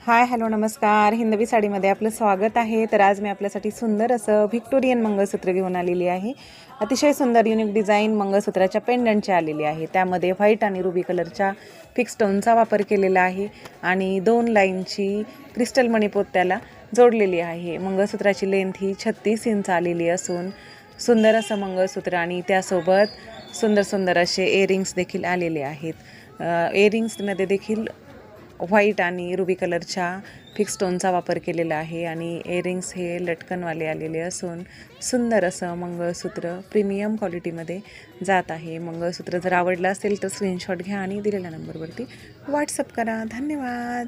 Hi hello नमस्कार. हिंदवी साडीमध्ये आपलं स्वागत आहे. तर आज मी आपल्यासाठी सुंदर असं व्हिक्टोरियन मंगळसूत्र घेऊन आलेली आहे. अतिशय सुंदर युनिक डिझाईन मंगळसूत्राच्या पेंडंटची आलेली आहे. त्यामध्ये व्हाईट आणि रुबी कलरच्या फिक्स स्टोनचा वापर केलेला आहे आणि 2 लाईनची क्रिस्टल मणिपोत त्याला जोडलेली आहे. मंगळसूत्राची लेंथ ही 36 इंच आलेली असून सुंदर असं मंगळसूत्र आणि त्यासोबत सुंदर सुंदर असे इयरिंग्स देखील आलेले आहेत. इयरिंग्समध्ये देखील व्हाईट आणि रुबी कलरच्या फिक्स स्टोनचा वापर केलेला आहे आणि इयरिंग्स हे लटकनवाले आलेले असून सुंदर असं मंगळसूत्र प्रीमियम क्वालिटीमध्ये जात आहे. मंगळसूत्र जर आवडलं असेल तर स्क्रीनशॉट घ्या आणि दिलेल्या नंबरवरती व्हॉट्सअप करा. धन्यवाद.